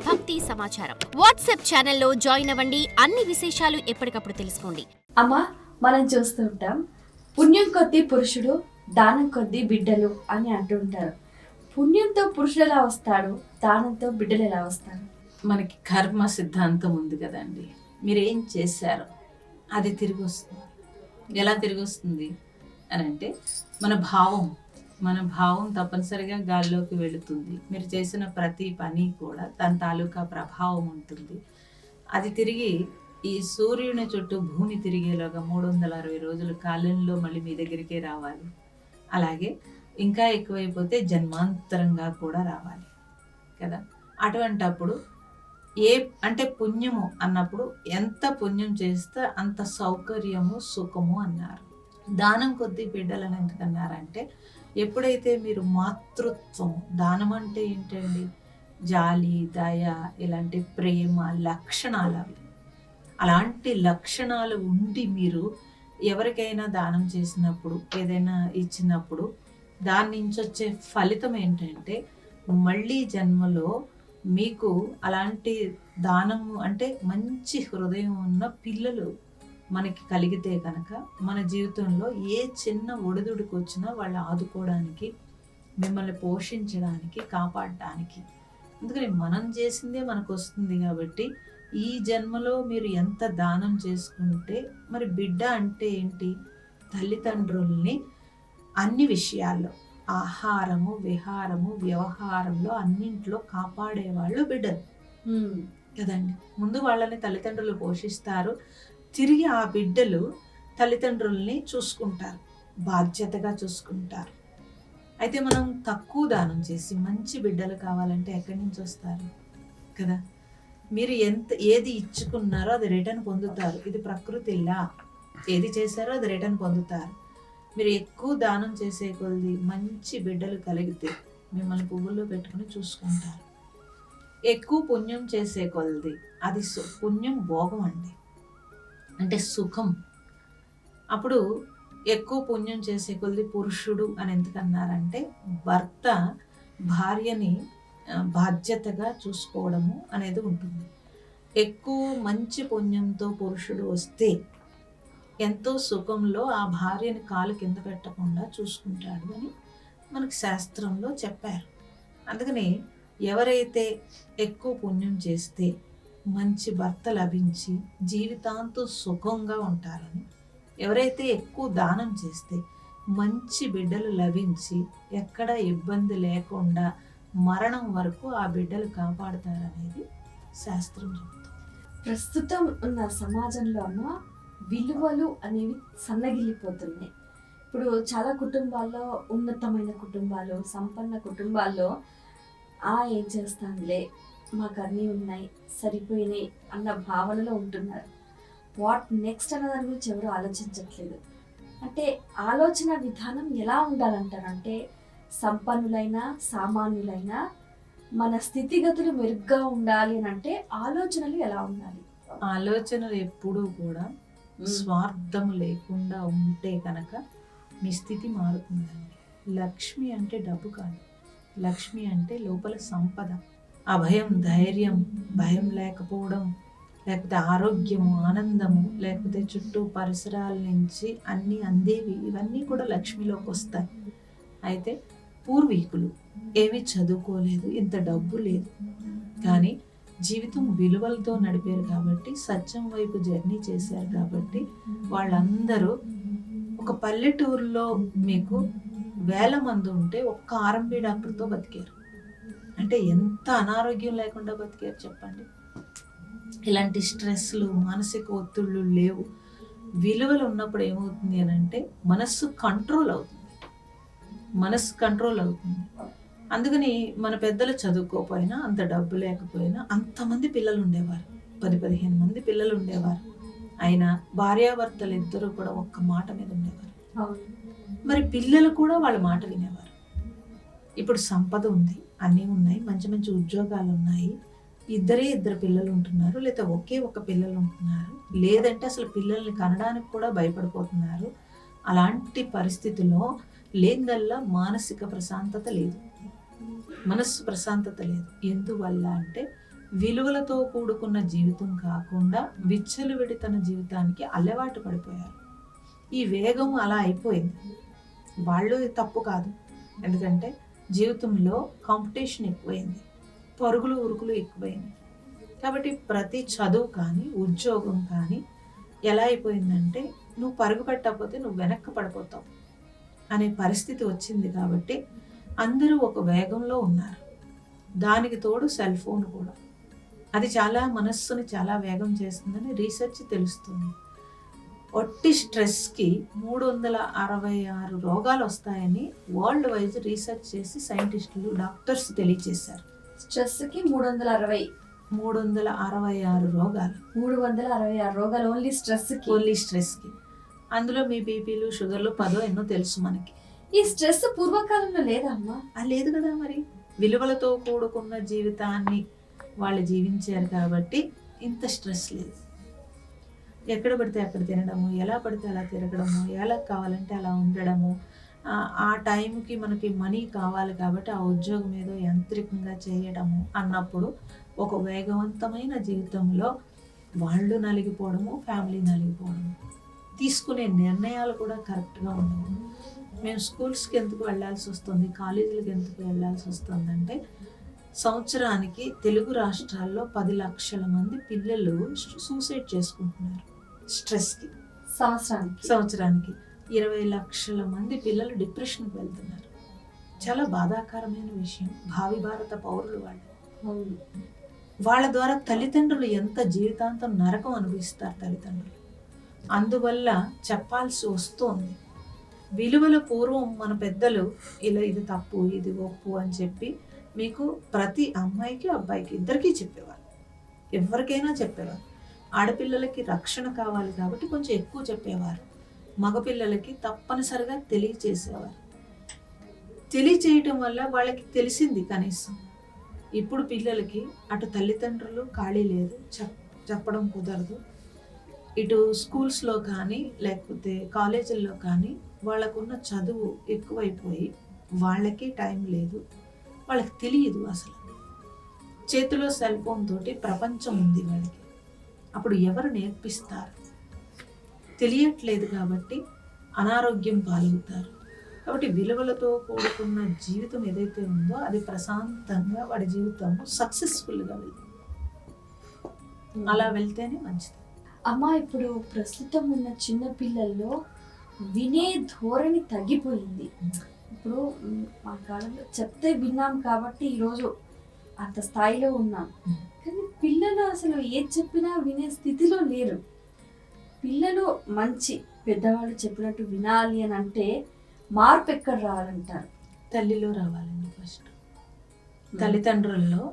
భక్తి సమాచారం. వాట్సాప్ ఛానల్లో జాయిన్ అవ్వండి. అన్ని విశేషాలు ఎప్పటికప్పుడు తెలుసుకోండి. అమ్మా, మనం చూస్తూ ఉంటాం, పుణ్యం కొద్దీ పురుషుడు, దానం కొద్దీ బిడ్డలు అని అంటుంటారు. పుణ్యంతో పురుషుడు ఎలా వస్తాడు, దానంతో బిడ్డలు ఎలా వస్తారు? మనకి కర్మ సిద్ధాంతం ఉంది కదండి. మీరు ఏం చేశారో అది తిరిగి వస్తుంది. ఎలా తిరిగి వస్తుంది అని అంటే మన భావం తప్పనిసరిగా గాల్లోకి వెళుతుంది. మీరు చేసిన ప్రతి పని కూడా దాని తాలూకా ప్రభావం ఉంటుంది. అది తిరిగి ఈ సూర్యుని చుట్టూ భూమి తిరిగేలాగా 360 రోజుల కాలంలో మళ్ళీ మీ దగ్గరికే రావాలి. అలాగే ఇంకా ఎక్కువైపోతే జన్మాంతరంగా కూడా రావాలి కదా. అటువంటప్పుడు అంటే పుణ్యము అన్నప్పుడు ఎంత పుణ్యం చేస్తే అంత సౌకర్యము సుఖము అన్నారు. దానం కొద్దీ బిడ్డలను ఎందుకన్నారంటే ఎప్పుడైతే మీరు మాతృత్వము, దానం అంటే ఏంటండి, జాలి, దయ, ఇలాంటి ప్రేమ లక్షణాలు, అవి అలాంటి లక్షణాలు ఉండి మీరు ఎవరికైనా దానం చేసినప్పుడు, ఏదైనా ఇచ్చినప్పుడు దాని నుంచి వచ్చే ఫలితం ఏంటంటే మళ్ళీ జన్మలో మీకు అలాంటి దానము అంటే మంచి హృదయం ఉన్న పిల్లలు మనకి కలిగితే కనుక మన జీవితంలో ఏ చిన్న ఒడిదుడికి వచ్చినా వాళ్ళు ఆదుకోవడానికి, మిమ్మల్ని పోషించడానికి, కాపాడడానికి. అందుకని మనం చేసిందే మనకు వస్తుంది. కాబట్టి ఈ జన్మలో మీరు ఎంత దానం చేసుకుంటే, మరి బిడ్డ అంటే ఏంటి, తల్లిదండ్రుల్ని అన్ని విషయాల్లో, ఆహారము, విహారము, వ్యవహారంలో అన్నింట్లో కాపాడేవాళ్ళు బిడ్డలు కదండి. ముందు వాళ్ళని తల్లిదండ్రులు పోషిస్తారు, తిరిగి ఆ బిడ్డలు తల్లిదండ్రుల్ని చూసుకుంటారు, బాధ్యతగా చూసుకుంటారు. అయితే మనం తక్కువ దానం చేసి మంచి బిడ్డలు కావాలంటే ఎక్కడి నుంచి వస్తారు కదా. మీరు ఏది ఇచ్చుకున్నారో అది రిటర్న్ పొందుతారు. ఇది ప్రకృతి లా. ఏది చేశారో అది రిటర్న్ పొందుతారు. మీరు ఎక్కువ దానం చేసే కొద్ది మంచి బిడ్డలు కలిగితే మిమ్మల్ని పువ్వుల్లో పెట్టుకుని చూసుకుంటారు. ఎక్కువ పుణ్యం చేసే కొద్ది అది పుణ్యం భోగం అండి, అంటే సుఖం. అప్పుడు ఎక్కువ పుణ్యం చేసే కొద్ది పురుషుడు అని ఎందుకన్నారంటే భర్త భార్యని బాధ్యతగా చూసుకోవడము అనేది ఉంటుంది. ఎక్కువ మంచి పుణ్యంతో పురుషుడు వస్తే ఎంతో సుఖంలో ఆ భార్యని కాలు కింద పెట్టకుండా చూసుకుంటాడు అని మనకి శాస్త్రంలో చెప్పారు. అందుకని ఎవరైతే ఎక్కువ పుణ్యం చేస్తే మంచి భర్త లభించి జీవితాంతం సుఖంగా ఉంటారని, ఎవరైతే ఎక్కువ దానం చేస్తే మంచి బిడ్డలు లభించి ఎక్కడ ఇబ్బంది లేకుండా మరణం వరకు ఆ బిడ్డలు కాపాడుతారనేది శాస్త్రం చెబుతుంది. ప్రస్తుతం ఉన్న సమాజంలో అన్న విలువలు అనేవి సన్నగిల్లిపోతున్నాయి. ఇప్పుడు చాలా కుటుంబాల్లో, ఉన్నతమైన కుటుంబాలు, సంపన్న కుటుంబాల్లో ఏం చేస్తానులే, మాకు అన్నీ ఉన్నాయి, సరిపోయినాయి అన్న భావనలో ఉంటున్నారు. వాట్ నెక్స్ట్ అన్న దాని గురించి ఎవరు ఆలోచించట్లేదు. అంటే ఆలోచన విధానం ఎలా ఉండాలంటారు? అంటే సంపన్నులైనా సామాన్యులైనా మన స్థితిగతులు మెరుగ్గా ఉండాలి అని అంటే ఆలోచనలు ఎలా ఉండాలి? ఆలోచనలు ఎప్పుడూ కూడా స్వార్థం లేకుండా ఉంటే కనుక మీ స్థితి మారుతుందండి. లక్ష్మి అంటే డబ్బు కాదు, లక్ష్మి అంటే లోపల సంపద, అభయం, ధైర్యం, భయం లేకపోవడం, లేకపోతే ఆరోగ్యము, ఆనందము, లేకపోతే చుట్టూ పరిసరాల నుంచి అన్నీ అందేవి, ఇవన్నీ కూడా లక్ష్మిలోకి వస్తాయి. అయితే పూర్వీకులు ఏమీ చదువుకోలేదు, ఇంత డబ్బు లేదు, కానీ జీవితం విలువలతో నడిపారు కాబట్టి, సత్యం వైపు జర్నీ చేశారు కాబట్టి వాళ్ళందరూ ఒక పల్లెటూరులో మీకు 1000 మంది ఉంటే ఒక్క ఆర్ఎంపీ డాక్టర్తో బతికారు. అంటే ఎంత అనారోగ్యం లేకుండా బతికారు చెప్పండి. ఇలాంటి స్ట్రెస్లు, మానసిక ఒత్తిళ్ళు లేవు. విలువలు ఉన్నప్పుడు ఏమవుతుంది అని అంటే మనస్సు కంట్రోల్ అవుతుంది. అందుకని మన పెద్దలు చదువుకోకపోయినా, అంత డబ్బు లేకపోయినా అంతమంది పిల్లలు ఉండేవారు, 10-15 మంది పిల్లలు ఉండేవారు. అయినా భార్యాభర్తలు ఇద్దరు కూడా ఒక్క మాట మీద ఉండేవారు. మరి పిల్లలు కూడా వాళ్ళ మాట వినేవారు. ఇప్పుడు సంపద ఉంది, అన్నీ ఉన్నాయి, మంచి మంచి ఉద్యోగాలు ఉన్నాయి, ఇద్దరు పిల్లలు ఉంటున్నారు, లేదా ఒకే ఒక పిల్లలు ఉంటున్నారు, లేదంటే అసలు పిల్లల్ని కనడానికి కూడా భయపడిపోతున్నారు. అలాంటి పరిస్థితిలో లేనిదల్లా మానసిక ప్రశాంతత లేదు, మనస్సు ప్రశాంతత లేదు. ఎందువల్ల అంటే విలువలతో కూడుకున్న జీవితం కాకుండా విచ్చలవిడితన జీవితానికి అలవాటు పడిపోయారు. ఈ వేగం అలా అయిపోయింది. వాళ్ళు తప్పు కాదు, ఎందుకంటే జీవితంలో కాంపిటీషన్ ఎక్కువైంది, పరుగులు ఉరుకులు ఎక్కువైంది. కాబట్టి ప్రతి చదువు కానీ ఉద్యోగం కానీ ఎలా అయిపోయిందంటే నువ్వు పరుగు పెట్టకపోతే నువ్వు వెనక్కి పడిపోతావు అనే పరిస్థితి వచ్చింది. కాబట్టి అందరూ ఒక వేగంలో ఉన్నారు. దానికి తోడు సెల్ ఫోన్ కూడా, అది చాలా మనస్సుని చాలా వేగం చేస్తుందని రీసెర్చ్ తెలుస్తుంది. ఒట్టి స్ట్రెస్కి 366 రోగాలు వస్తాయని వరల్డ్ వైజ్ రీసెర్చ్ చేసి సైంటిస్టులు డాక్టర్స్ తెలియజేశారు. స్ట్రెస్కి 366 రోగాలు 366 రోగాలు ఓన్లీ స్ట్రెస్కి. అందులో మీ బీపీలు షుగర్లు 10 ఎన్నో తెలుసు మనకి. ఈ స్ట్రెస్ పూర్వకాలంలో లేదమ్మా? లేదు కదా. మరి విలువలతో కూడుకున్న జీవితాన్ని వాళ్ళు జీవించారు కాబట్టి ఇంత స్ట్రెస్ లేదు. ఎక్కడ పడితే అక్కడ తినడము, ఎలా పడితే అలా తిరగడము, ఎలా కావాలంటే అలా ఉండడము, ఆ టైంకి మనకి మనీ కావాలి కాబట్టి ఆ ఉద్యోగం ఏదో యాంత్రికంగా చేయడము అన్నప్పుడు ఒక వేగవంతమైన జీవితంలో వాళ్ళు నలిగిపోవడము, ఫ్యామిలీ నలిగిపోవడము, తీసుకునే నిర్ణయాలు కూడా కరెక్ట్గా ఉండవు. మేము స్కూల్స్కి ఎందుకు వెళ్ళాల్సి వస్తుంది, కాలేజీలకు ఎందుకు వెళ్ళాల్సి వస్తుందంటే సంవత్సరానికి తెలుగు రాష్ట్రాల్లో 10 లక్షల మంది పిల్లలు సూసైడ్ చేసుకుంటున్నారు స్ట్రెస్కి. సంవత్సరానికి 20 లక్షల మంది పిల్లలు డిప్రెషన్కి వెళ్తున్నారు. చాలా బాధాకరమైన విషయం. భావి భారత పౌరులు వాళ్ళు. వాళ్ళ ద్వారా తల్లిదండ్రులు ఎంత జీవితాంతం నరకం అనుభవిస్తారు తల్లిదండ్రులు. అందువల్ల చెప్పాల్సి వస్తుంది. విలువల పూర్వం మన పెద్దలు ఇలా ఇది తప్పు ఇది ఒప్పు అని చెప్పి మీకు ప్రతి అమ్మాయికి అబ్బాయికి ఇద్దరికీ చెప్పేవారు, ఎవరికైనా చెప్పేవారు. ఆడపిల్లలకి రక్షణ కావాలి కాబట్టి కొంచెం ఎక్కువ చెప్పేవారు, మగపిల్లలకి తప్పనిసరిగా తెలియచేసేవారు. తెలియచేయటం వల్ల వాళ్ళకి తెలిసింది కనీసం. ఇప్పుడు పిల్లలకి అటు తల్లిదండ్రులు ఖాళీ లేదు, చెప్పడం కుదరదు. ఇటు స్కూల్స్లో కానీ లేకపోతే కాలేజీల్లో కానీ వాళ్ళకున్న చదువు ఎక్కువైపోయి వాళ్ళకి టైం లేదు, వాళ్ళకి తెలియదు. అసలు చేతిలో సెల్ ఫోన్ తోటి ప్రపంచం ఉంది వాళ్ళకి. అప్పుడు ఎవరు నేర్పిస్తారు? తెలియట్లేదు కాబట్టి అనారోగ్యం పాలవుతారు. కాబట్టి విలువలతో కూడుకున్న జీవితం ఏదైతే ఉందో అది ప్రశాంతంగా వాడి జీవితం సక్సెస్ఫుల్గా వెళ్తుంది. అలా వెళ్తేనే మంచిది. అమ్మ, ఇప్పుడు ప్రస్తుతం ఉన్న చిన్న పిల్లల్లో వినే ధోరణి తగ్గిపోయింది. ఇప్పుడు మా కాలంలో చెప్తే విన్నాం కాబట్టి ఈరోజు అంత స్థాయిలో ఉన్నాం. కానీ పిల్లలు అసలు ఏది చెప్పినా వినే స్థితిలో లేరు. పిల్లలు మంచి పెద్దవాళ్ళు చెప్పినట్టు వినాలి అని అంటే మార్పు ఎక్కడ రావాలంటారు? తల్లిలో రావాలండి. ఫస్ట్ తల్లిదండ్రుల్లో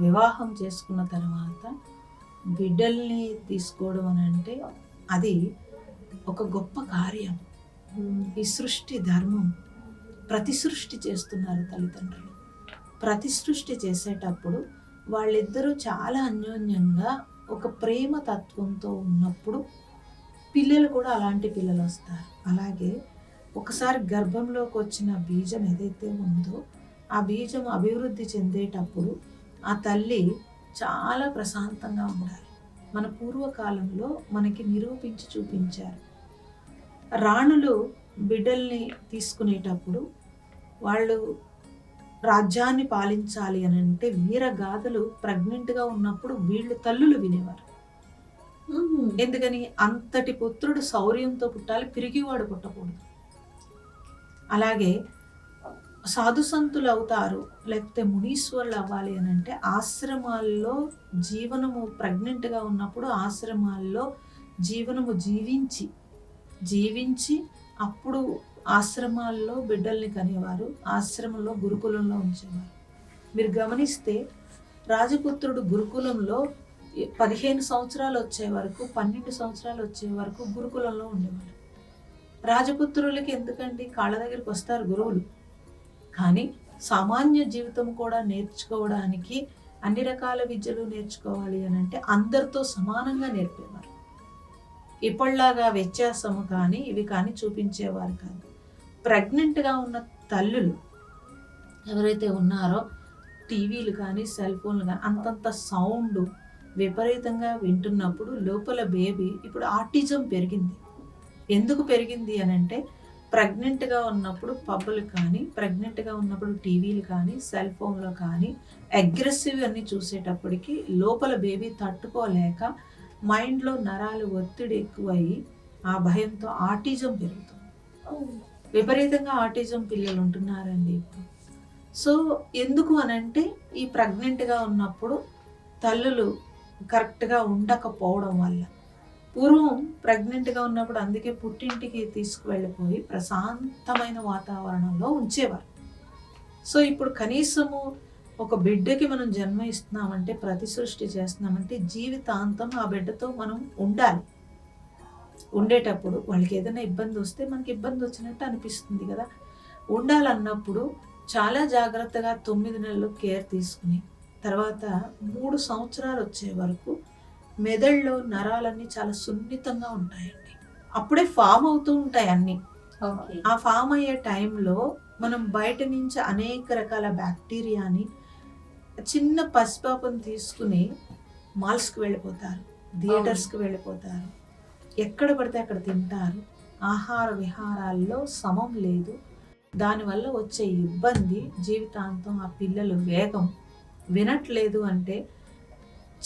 వివాహం చేసుకున్న తర్వాత బిడ్డల్ని తీసుకోవడం అని అంటే అది ఒక గొప్ప కార్యం. ఈ సృష్టి ధర్మం. ప్రతి సృష్టి చేస్తున్నారు తల్లిదండ్రులు. ప్రతి సృష్టి చేసేటప్పుడు వాళ్ళిద్దరూ చాలా అన్యోన్యంగా ఒక ప్రేమ తత్వంతో ఉన్నప్పుడు పిల్లలు కూడా అలాంటి పిల్లలు వస్తారు. అలాగే ఒకసారి గర్భంలోకి వచ్చిన బీజం ఏదైతే ఉందో ఆ బీజం అభివృద్ధి చెందేటప్పుడు ఆ తల్లి చాలా ప్రశాంతంగా ఉండాలి. మన పూర్వకాలంలో మనకి నిరూపించి చూపించారు. రాణులు బిడ్డల్ని తీసుకునేటప్పుడు వాళ్ళు రాజ్యాన్ని పాలించాలి అని అంటే వీరగాథలు ప్రెగ్నెంట్గా ఉన్నప్పుడు వీళ్ళు తల్లులు వినేవారు. ఎందుకని? అంతటి పుత్రుడు శౌర్యంతో పుట్టాలి, పిరిగివాడు పుట్టకూడదు. అలాగే సాధు సంతులు అవుతారు లేకపోతే మునీశ్వరులు అవ్వాలి అని అంటే ఆశ్రమాల్లో జీవనము ప్రెగ్నెంట్గా ఉన్నప్పుడు ఆశ్రమాల్లో జీవనము జీవించి అప్పుడు ఆశ్రమాల్లో బిడ్డల్ని కనేవారు, ఆశ్రమంలో గురుకులంలో ఉంచేవారు. మీరు గమనిస్తే రాజపుత్రుడు గురుకులంలో 15 సంవత్సరాలు వచ్చే వరకు 12 సంవత్సరాలు వచ్చే వరకు గురుకులంలో ఉండేవాడు. రాజపుత్రులకి ఎందుకండి? కాళ్ళ దగ్గరికి వస్తారు గురువులు, కానీ సామాన్య జీవితం కూడా నేర్చుకోవడానికి అన్ని రకాల విద్యలు నేర్చుకోవాలి అని అంటే అందరితో సమానంగా నేర్పేవారు. ఇప్పటిలాగా వ్యత్యాసము కానీ ఇవి కానీ చూపించేవారు కాదు. ప్రెగ్నెంట్గా ఉన్న తల్లులు ఎవరైతే ఉన్నారో టీవీలు కానీ సెల్ ఫోన్లు కానీ అంతంత సౌండ్ విపరీతంగా వింటున్నప్పుడు లోపల బేబీ ఇప్పుడు ఆటిజం పెరిగింది. ఎందుకు పెరిగింది అని అంటే ప్రెగ్నెంట్గా ఉన్నప్పుడు పబ్బులు కానీ, ప్రెగ్నెంట్గా ఉన్నప్పుడు టీవీలు కానీ, సెల్ ఫోన్లో కానీ అగ్రెసివ్ అన్ని చూసేటప్పటికి లోపల బేబీ తట్టుకోలేక మైండ్లో నరాలు ఒత్తిడి ఎక్కువయ్యి ఆ భయంతో ఆటిజం పెరుగుతుంది. విపరీతంగా ఆటిజం పిల్లలు ఉంటున్నారండి ఇప్పుడు. సో ఎందుకు అనంటే ఈ ప్రెగ్నెంట్గా ఉన్నప్పుడు తల్లులు కరెక్ట్గా ఉండకపోవడం వల్ల. పూర్వం ప్రెగ్నెంట్గా ఉన్నప్పుడు అందుకే పుట్టింటికి తీసుకువెళ్ళిపోయి ప్రశాంతమైన వాతావరణంలో ఉంచేవారు. సో ఇప్పుడు కనీసము ఒక బిడ్డకి మనం జన్మ ఇస్తున్నామంటే, ప్రతి సృష్టి చేస్తున్నామంటే జీవితాంతం ఆ బిడ్డతో మనం ఉండాలి. ఉండేటప్పుడు వాళ్ళకి ఏదైనా ఇబ్బంది వస్తే మనకి ఇబ్బంది వచ్చినట్టు అనిపిస్తుంది కదా. ఉండాలన్నప్పుడు చాలా జాగ్రత్తగా 9 నెలలు కేర్ తీసుకుని తర్వాత 3 సంవత్సరాలు వచ్చే వరకు మెదడులో నరాలన్నీ చాలా సున్నితంగా ఉంటాయండి. అప్పుడే ఫామ్ అవుతూ ఉంటాయి అన్నీ. ఆ ఫామ్ అయ్యే టైంలో మనం బయట నుంచి అనేక రకాల బ్యాక్టీరియాని చిన్న పసిపాపను తీసుకుని మాల్స్కి వెళ్ళిపోతారు, థియేటర్స్కి వెళ్ళిపోతారు, ఎక్కడ పడితే అక్కడ తింటారు. ఆహార విహారాల్లో సమం లేదు. దానివల్ల వచ్చే ఇబ్బంది జీవితాంతం. ఆ పిల్లలు వేగం వినట్లేదు అంటే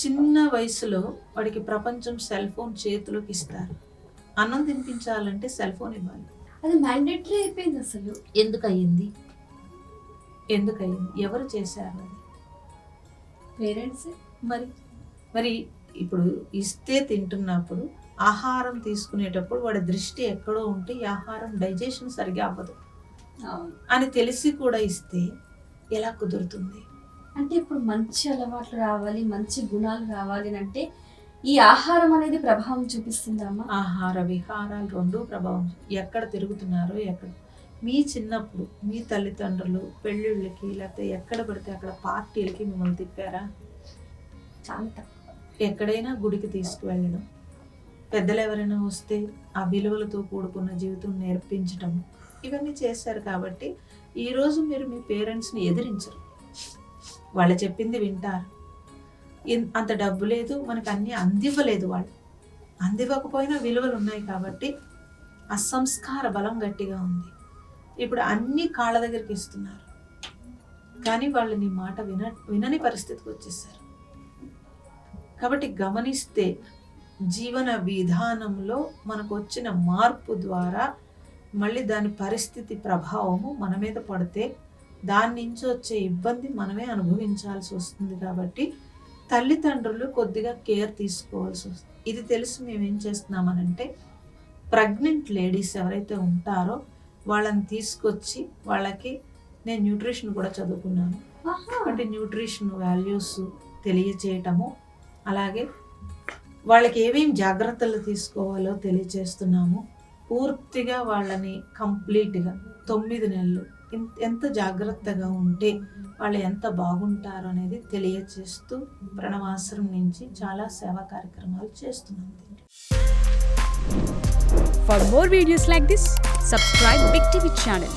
చిన్న వయసులో వాడికి ప్రపంచం సెల్ ఫోన్ చేతిలోకి ఇస్తారు. అన్నం తినిపించాలంటే సెల్ ఫోన్ ఇవ్వాలి. అది మ్యాండేటరీ అయిపోయింది అసలు. ఎందుకయ్యింది? ఎవరు చేశారు? అది పేరెంట్స్. మరి ఇప్పుడు ఇస్తే తింటున్నప్పుడు ఆహారం తీసుకునేటప్పుడు వాడి దృష్టి ఎక్కడో ఉంటే ఈ ఆహారం డైజెషన్ సరిగా అవ్వదు అని తెలిసి కూడా ఇస్తే ఎలా కుదురుతుంది? అంటే ఇప్పుడు మంచి అలవాట్లు రావాలి, మంచి గుణాలు రావాలి అంటే ఈ ఆహారం అనేది ప్రభావం చూపిస్తుందమ్మా. ఆహార విహారాలు 2 ప్రభావం. ఎక్కడ తిరుగుతున్నారో, ఎక్కడ మీ చిన్నప్పుడు మీ తల్లిదండ్రులు పెళ్ళిళ్ళకి లేకపోతే ఎక్కడ పడితే అక్కడ పార్టీలకి మిమ్మల్ని తిప్పారా? చాలా తక్కువ. ఎక్కడైనా గుడికి తీసుకువెళ్ళడం, పెద్దలు ఎవరైనా వస్తే ఆ విలువలతో కూడుకున్న జీవితం నేర్పించడం, ఇవన్నీ చేశారు. కాబట్టి ఈరోజు మీరు మీ పేరెంట్స్ని ఎదిరించరు. వాళ్ళు చెప్పింది వింటారు. అంత డబ్బు లేదు, మనకు అన్నీ అందివ్వలేదు. వాళ్ళు అందివ్వకపోయినా విలువలు ఉన్నాయి కాబట్టి ఆ సంస్కార బలం గట్టిగా ఉంది. ఇప్పుడు అన్ని కాళ్ళ దగ్గరికి ఇస్తున్నారు కానీ వాళ్ళు నీ మాట వినని పరిస్థితికి వచ్చేసారు. కాబట్టి గమనిస్తే జీవన విధానంలో మనకు వచ్చిన మార్పు ద్వారా మళ్ళీ దాని పరిస్థితి ప్రభావము మన మీద పడితే దాని నుంచి వచ్చే ఇబ్బంది మనమే అనుభవించాల్సి వస్తుంది. కాబట్టి తల్లిదండ్రులు కొద్దిగా కేర్ తీసుకోవాల్సి వస్తుంది. ఇది తెలిసి మేము ఏం చేస్తున్నామనంటే ప్రెగ్నెంట్ లేడీస్ ఎవరైతే ఉంటారో వాళ్ళని తీసుకొచ్చి వాళ్ళకి నేను న్యూట్రిషన్ కూడా చదువుకున్నాను. అంటే న్యూట్రిషన్ వాల్యూస్ తెలియచేయటము, అలాగే వాళ్ళకి ఏమేమి జాగ్రత్తలు తీసుకోవాలో తెలియచేస్తున్నాము. పూర్తిగా వాళ్ళని కంప్లీట్గా 9 నెలలు ఎంత జాగ్రత్తగా ఉంటే వాళ్ళు ఎంత బాగుంటారు అనేది తెలియచేస్తూ ప్రణవాశ్రమం నుంచి చాలా సేవా కార్యక్రమాలు చేస్తున్నాం. For more videos like this, subscribe Big TV channel.